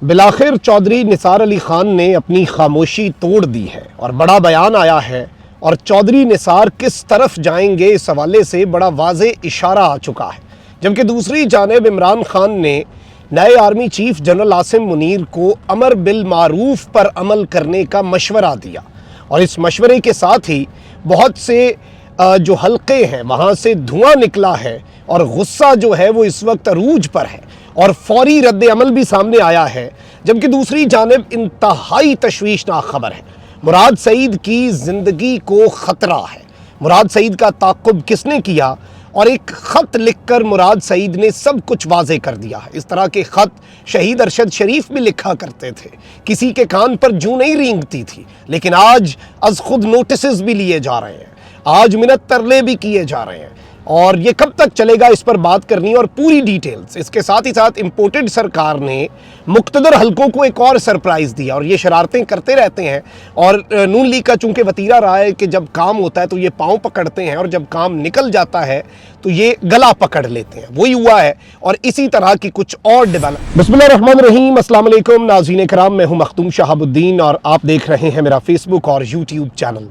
बिलाखिर चौधरी निसार अली खान ने अपनी खामोशी तोड़ दी है और बड़ा बयान आया है और चौधरी निसार किस तरफ जाएंगे इस हवाले से बड़ा वाज़े इशारा आ चुका है। जबकि दूसरी जानिब इमरान खान ने नए army chief general Asim Munir को अमर बिल मारूफ पर अमल करने का मशवरा दिया और इस मशवरे के साथ ही बहुत से जो हल्के हैं वहाँ से धुआं निकला है और गुस्सा जो है वो इस वक्त अरूज पर है और फौरी रद्द अमल भी सामने आया है। जबकि दूसरी जानिब इंतहाई तशवीशनाक खबर है, मुराद सईद की ज़िंदगी को ख़तरा है। मुराद सईद का ताक़ुब किसने किया और एक ख़त लिखकर मुराद सईद ने सब कुछ वाज़े कर दिया है। इस तरह के ख़त शहीद अरशद शरीफ भी लिखा करते थे, किसी के कान पर जूं नहीं रेंगती थी, लेकिन आज अज खुद नोटिस भी लिए जा रहे हैं, आज मिन्नत तरले भी किए जा रहे हैं। और ये कब तक चलेगा इस पर बात करनी और पूरी डिटेल्स। इसके साथ ही साथ इम्पोर्टेड सरकार ने मुक्तदर हल्कों को एक और सरप्राइज़ दिया और ये शरारतें करते रहते हैं और नून लीग का चूँकि वतीरा रहा है कि जब काम होता है तो ये पाँव पकड़ते हैं और जब काम निकल जाता है तो ये गला पकड़ लेते हैं, वही हुआ है। और इसी तरह की कुछ और डेवलप। बिस्मिल्लाहिर्रहमानिर्रहीम, अस्सलाम वालेकुम नाज़रीन कराम, मैं हूँ मखदूम शहाबुद्दीन और आप देख रहे हैं मेरा फेसबुक और यूट्यूब चैनल।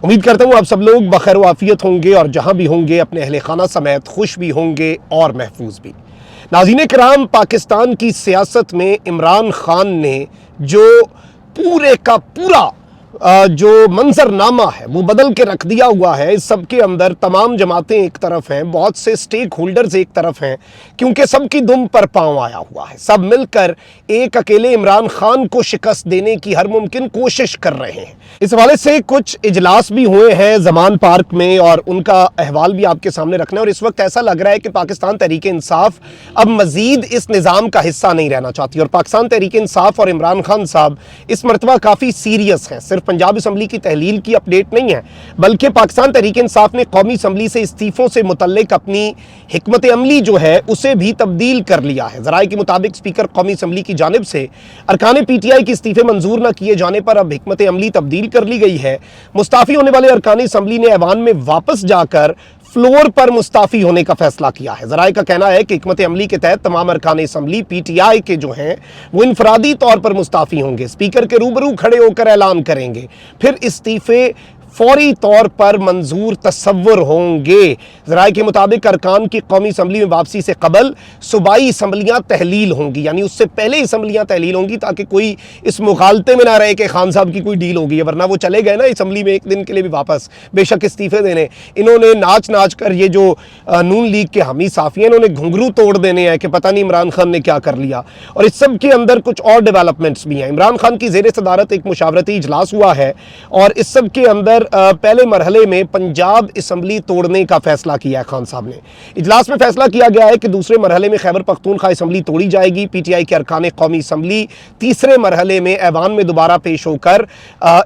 उम्मीद करता हूँ आप सब लोग बखैर आफियत होंगे और जहाँ भी होंगे अपने अहले खाना समेत खुश भी होंगे और महफूज भी। नाज़रीन किराम, पाकिस्तान की सियासत में इमरान खान ने जो पूरे का पूरा जो मंजरनामा है वो बदल के रख दिया हुआ है। इस सब के अंदर तमाम जमातें एक तरफ हैं, बहुत से स्टेक होल्डर्स एक तरफ हैं, क्योंकि सबकी दुम पर पांव आया हुआ है। सब मिलकर एक अकेले इमरान खान को शिकस्त देने की हर मुमकिन कोशिश कर रहे हैं। इस हवाले से कुछ इजलास भी हुए हैं ज़मान पार्क में और उनका अहवाल भी आपके सामने रखना है। और इस वक्त ऐसा लग रहा है कि पाकिस्तान तहरीक इंसाफ अब मज़ीद इस निज़ाम का हिस्सा नहीं रहना चाहती और पाकिस्तान तहरीक इंसाफ और इमरान खान साहब इस मरतबा काफ़ी सीरियस हैं। सिर्फ पंजाब असम्बली की तहलील की अपडेट नहीं है, बल्कि पाकिस्तान तहरीक इंसाफ ने कौमी असम्बली से इस्तीफों से मुतल्लिक अपनी हिकमत अमली जो है उसे भी तब्दील कर लिया है। ज़राए के मुताबिक स्पीकर कौमी असम्बली की जानिब से अरकान PTI के इस्तीफे मंजूर न किए जाने पर अब हिकमत अमली तब्दील कर ली गई है। मुस्ताफ़ी होने वाले अरकान असम्बली ने ऐवान में वापस जाकर फ्लोर पर मुस्ताफ़ी होने का फैसला किया है। ज़राए का कहना है कि हिकमत अमली के तहत तमाम अरकान असम्बली PTI के जो हैं वो इनफरादी तौर पर मुस्ताफ़ी होंगे, स्पीकर के रूबरू खड़े होकर ऐलान करेंगे, फिर इस्तीफे फौरी तौर पर मंजूर तस्वुर होंगे। ज़राए के मुताबिक अरकान की कौमी असम्बली में वापसी से कबल सूबाई असम्बलियाँ तहलील होंगी, यानी उससे पहले असम्बलियाँ तहलील होंगी ताकि कोई इस मुगालते में ना रहे कि खान साहब की कोई डील होगी, वरना वो चले गए ना असम्बली में एक दिन के लिए भी वापस, बेशक इस्तीफे देने। इन्होंने नाच नाच कर ये जो नून लीग के हामी साफ़ी हैं इन्होंने घुंघरू तोड़ देने हैं कि पता नहीं इमरान खान ने क्या कर लिया। और इस सब के अंदर कुछ और डेवलपमेंट्स भी हैं। इमरान खान की ज़ेर सदारत एक मुशावरती इजलास हुआ है और इस सब के अंदर पहले मरहले में पंजाब असम्बली तोड़ने का फैसला किया है खान साहब ने। इजलास में फैसला किया गया है कि दूसरे मरहले में खैबर पख्तूनख्वा असम्बली तोड़ी जाएगी। PTI के अरकान कौमी असम्बली तीसरे मरहले में ऐवान में दोबारा पेश होकर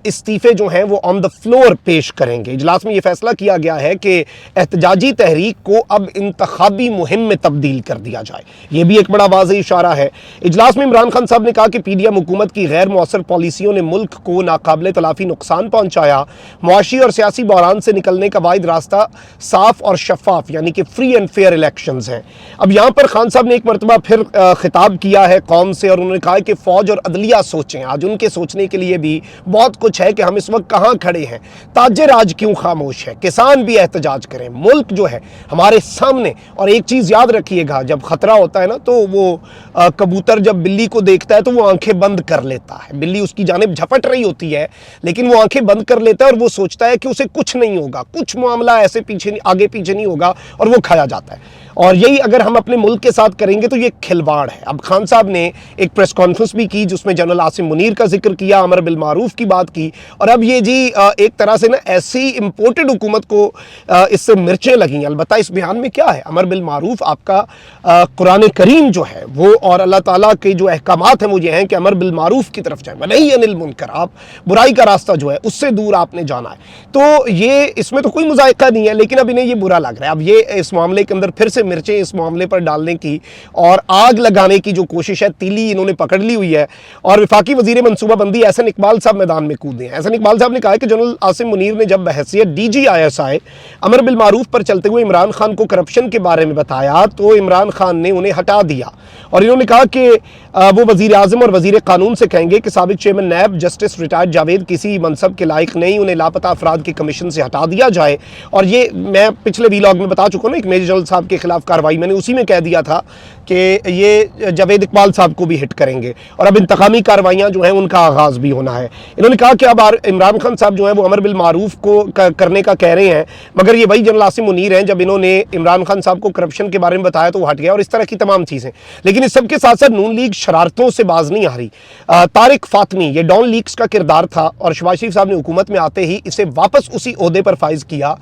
इस्तीफे जो हैं वो ऑन द फ्लोर पेश करेंगे। इजलास में यह फैसला किया गया है कि एहतजाजी तहरीक को अब इंतखाबी मुहिम में तब्दील कर दिया जाए। यह भी एक बड़ा वाज़ेह इशारा है। इजलास में इमरान खान साहब ने कहा कि PDM हुकूमत की गैर मौसर पॉलिसियों ने मुल्क को नाकाबिले तलाफी नुकसान पहुँचाया। मुआशी और सियासी बहरान से निकलने का वाहिद रास्ता साफ और शफाफ यानी कि फ्री एंड फेयर इलेक्शंस हैं। अब यहाँ पर खान साहब ने एक मरतबा फिर खिताब किया है कौम से और उन्होंने कहा कि फ़ौज और अदलिया सोचें। आज उनके सोचने के लिए भी बहुत कुछ है कि हम इस वक्त कहाँ खड़े हैं। ताजिर आज क्यों खामोश है, किसान भी एहतजाज करें, मुल्क जो है हमारे सामने। और एक चीज़ याद रखिएगा, जब ख़तरा होता है ना तो वो कबूतर जब बिल्ली को देखता है तो वो आंखें बंद कर लेता है। बिल्ली उसकी जानिब झपट रही होती है लेकिन वो आंखें बंद कर लेता है और वो सोचता है कि उसे कुछ नहीं होगा, कुछ मामला ऐसे पीछे आगे पीछे नहीं होगा और वो खाया जाता है। और यही अगर हम अपने मुल्क के साथ करेंगे तो ये खिलवाड़ है। अब खान साहब ने एक प्रेस कॉन्फ्रेंस भी की जिसमें जनरल आसिम मुनीर का जिक्र किया, अमर बिल मारूफ की बात की और अब ये जी एक तरह से ना ऐसी इम्पोर्टेड हुकूमत को इससे मिर्चें लगी। अलबत्ता इस बयान में क्या है, अमर बिल मारूफ आपका कुरान करीम जो है वो और अल्लाह ताला के जो अहकामात हैं वो ये हैं कि अमर बिल मारूफ की तरफ जाए, वनही अनिल मुनकर, आप बुराई का रास्ता जो है उससे दूर आपने जाना है। तो ये इसमें तो कोई मुज़ायका नहीं है, लेकिन अब इन्हें ये बुरा लग रहा है। अब ये इस मामले के अंदर फिर से मिर्चें इस मामले पर डालने की और आग लगाने की जो कोशिश है, तीली इन्होंने पकड़ ली हुई है। और वफाकी वजीर मनसूबाबंदी एहसन इकबाल साहब मैदान में कूदे हैं। एहसन इकबाल साहब ने कहा कि जनरल आसिम मुनीर ने जब बहैसियत DG ISI अमर बिल मारूफ पर चलते हुए इमरान खान को करप्शन के बारे में बताया तो इमरान खान ने उन्हें हटा दिया और इन्होंने कहा कि वो वज़ीर आज़म और वज़ीर क़ानून से कहेंगे कि साबिक़ chairman NAB justice retired Javed किसी मनसब के लायक नहीं, उन्हें लापता अफराद के कमीशन से हटा दिया जाए। और ये मैं पिछले वीलॉग में बता चुका हूँ ना, एक मेजर जनरल साहब के खिलाफ कार्रवाई मैंने उसी में कह दिया था कि ये जावेद इकबाल साहब को भी हिट करेंगे और अब इंतकामी कार्रवाइयाँ जो हैं उनका आगाज़ भी होना है। इन्होंने कहा कि अब इमरान खान साहब जो है वो अमर बिल मारूफ को करने का कह रहे हैं, मगर ये वही जनरल आसिम मुनीर हैं जब इन्होंने इमरान खान साहब को करप्शन के बारे में बताया तो वो हट गया, और इस तरह की तमाम चीज़ें। लेकिन इस सब के साथ साथ नून लीग शरारतों से बाज नहीं आ रही। तारिक फातमी, ये डॉन लीग्स का किरदार था और शहबाज शरीफ साहब ने हुकूमत में आते ही इसे वापस उसी ओहदे पर फाइज किया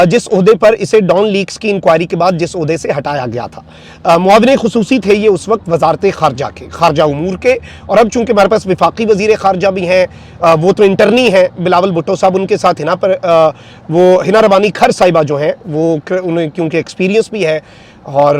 जिस ओहदे पर इसे डॉन लीग्स की इंक्वायरी के बाद जिस ओहदे से हटाया गया था। मुआविन खुसूसी थे ये उस वक्त वजारत खारजा उमूर के, और अब चूंकि हमारे पास वफाकी वजीर खारजा भी हैं, वो तो इंटरनी है बिलावल भुट्टो साहब, उनके साथ हिना पर वो हिना रबानी खर साहिबा जो हैं वो उन्हें क्योंकि एक्सपीरियंस भी है और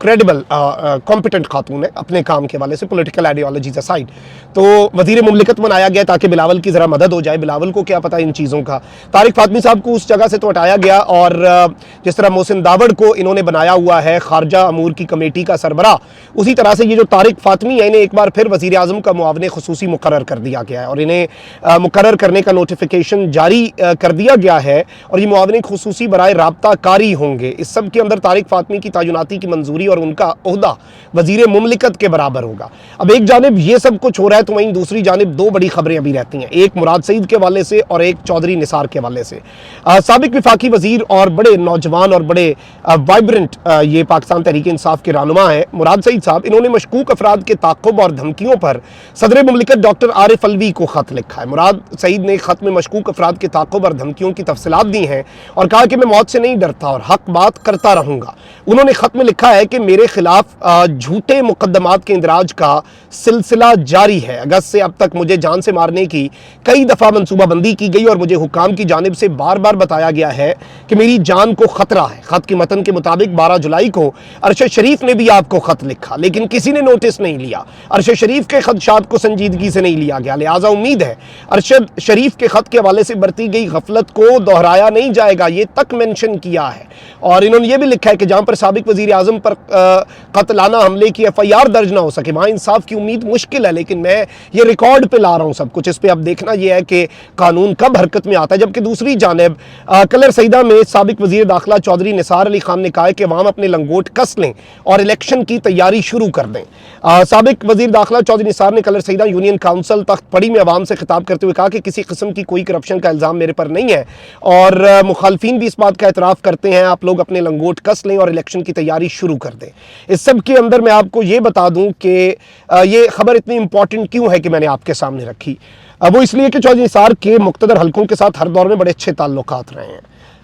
क्रेडिबल कॉम्पिटेंट खातून है अपने काम के वाले से, पॉलिटिकल आइडियोलॉजीज असाइड। तो वज़ीर मुमलिकत बनाया गया ताकि बिलावल की ज़रा मदद हो जाए, बिलावल को क्या पता इन चीज़ों का। तारिक फातमी साहब को उस जगह से तो हटाया गया, और जिस तरह मोहसिन दावड़ को इन्होंने बनाया हुआ है खारजा अमूर की कमेटी का सरबराह, उसी तरह से ये जो तारिक फातमी है इन्हें एक बार फिर वज़ीर आज़म का मुआविन खुसूसी मुकर्रर कर दिया गया है, और इन्हें मुकर्रर करने का नोटिफिकेशन जारी कर दिया गया है, और ये मुआविन खुसूसी बराए राब्ता कारी होंगे। इस सब के अंदर तारिक फातमी की तायुनाती की मंजूरी और उनका ओहदा वज़ीर मुमलिकत के बराबर होगा। अब एक जानिब ये सब कुछ हो रहा है तो वहीं दूसरी जानिब दो बड़ी खबरें अभी रहती हैं, एक मुराद सईद के हवाले से और एक चौधरी निसार के हवाले से। साबिक वफाकी वज़ीर और बड़े नौजवान और बड़े वाइब्रेंट ये पाकिस्तान तहरीक इंसाफ के रहनुमा हैं मुराद सईद साहब, इन्होंने मशकूक अफराद के ताक़ुब और धमकियों पर सदर मुमलिकत डॉक्टर आरिफ अलवी को ख़त लिखा है। मुराद सईद ने ख़त में मशकूक अफराद के ताक़ुब और धमकियों की तफसीलात दी हैं और कहा कि मैं मौत से नहीं डरता और हक बात करता रहूँगा। उन्होंने ख़त में लिखा है कि मेरे खिलाफ झूठे मुकदमात के इंदराज का सिलसिला जारी है। अगस्त से अब तक मुझे जान से मारने की कई दफ़ा मनसूबाबंदी की गई और मुझे हुकाम की जानिब से बार बार बताया गया है कि मेरी जान को ख़तरा है। ख़त की मतन के मुताबिक 12 जुलाई को अरशद शरीफ ने भी आपको ख़त लिखा, लेकिन किसी ने नोटिस नहीं लिया। अरशद शरीफ के खदशात को संजीदगी से नहीं लिया गया, लिहाजा उम्मीद है अरशद शरीफ के ख़त के हवाले से बरती गई गफलत को दोहराया नहीं जाएगा, ये तक मेंशन किया है। और इन्होंने ये भी लिखा है कि जहाँ पर साबिक वज़ीर आज़म पर कत्लाना हमले की FIR दर्ज ना हो सके वहाँ इंसाफ की उम्मीद मुश्किल है, लेकिन मैं ये रिकॉर्ड पे ला रहा हूँ सब कुछ। इस पे अब देखना यह है कि कानून कब हरकत में आता है। जबकि दूसरी जानिब कलर सईदा में साबिक वज़ीर दाखिला चौधरी निसार अली खान ने कहा है कि अवाम अपने लंगोट कस लें और इलेक्शन की तैयारी शुरू कर दें। साबिक वज़ीर दाखिला चौधरी निसार ने कलर सईदा यूनियन काउंसिल तख्त पड़ी में अवाम से खिताब करते हुए कहा कि किसी किस्म की कोई करप्शन का इल्ज़ाम मेरे पर नहीं है, और मुखालफिन भी इस बात का एतराफ़ करते हैं, आप लोग अपने लंगोट कस लें और इलेक्शन की तैयारी शुरू कर दें। इस सब के अंदर मैं आपको ये बता दूं कि ये खबर इतनी इंपॉर्टेंट क्यों है कि मैंने आपके सामने रखी। वो इसलिए कि चौधरी निसार के मुक़्तदर हलकों के साथ हर दौर में बड़े अच्छे ताल्लुकात रहे हैं,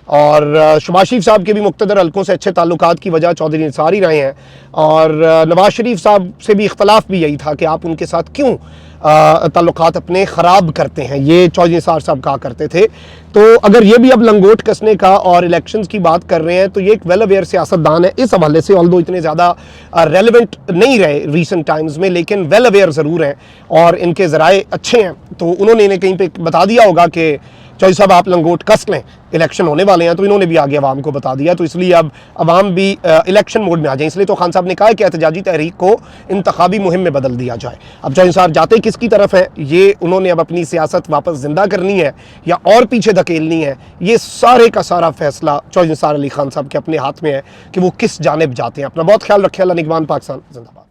और शहबाज शरीफ साहब के भी मुक़्तदर हलकों से अच्छे ताल्लुकात की वजह चौधरी निसार ही रहे हैं, और नवाज शरीफ साहब से भी इख्तलाफ भी यही था कि आप उनके साथ क्यों ताल्लुकात अपने ख़राब करते हैं, ये चौधरी निसार साहब कहा करते थे। तो अगर ये भी अब लंगोट कसने का और इलेक्शंस की बात कर रहे हैं तो ये एक वेल अवेयर सियासतदान है इस हवाले से, ऑल्दो इतने ज़्यादा रेलेवेंट नहीं रहे रीसेंट टाइम्स में, लेकिन वेल अवेयर ज़रूर हैं और इनके ज़राए अच्छे हैं। तो उन्होंने इन्हें कहीं पर बता दिया होगा कि चौधरी साहब आप लंगोट कस लें, इलेक्शन होने वाले हैं, तो इन्होंने भी आगे अवाम को बता दिया। तो इसलिए अब अवाम भी इलेक्शन मोड में आ जाए, इसलिए तो खान साहब ने कहा है कि एहतजाजी तहरीक को इंतखाबी मुहिम में बदल दिया जाए। अब चौधरी साहब जाते किसकी तरफ है, ये उन्होंने अब अपनी सियासत वापस ज़िंदा करनी है या और पीछे धकेलनी है, ये सारे का सारा फैसला चौधरी निसार अली खान साहब के अपने हाथ में है कि वो किस जानिब जाते हैं। अपना बहुत ख्याल रखें। अल्लाह निगहबान। पाकिस्तान जिंदाबाद।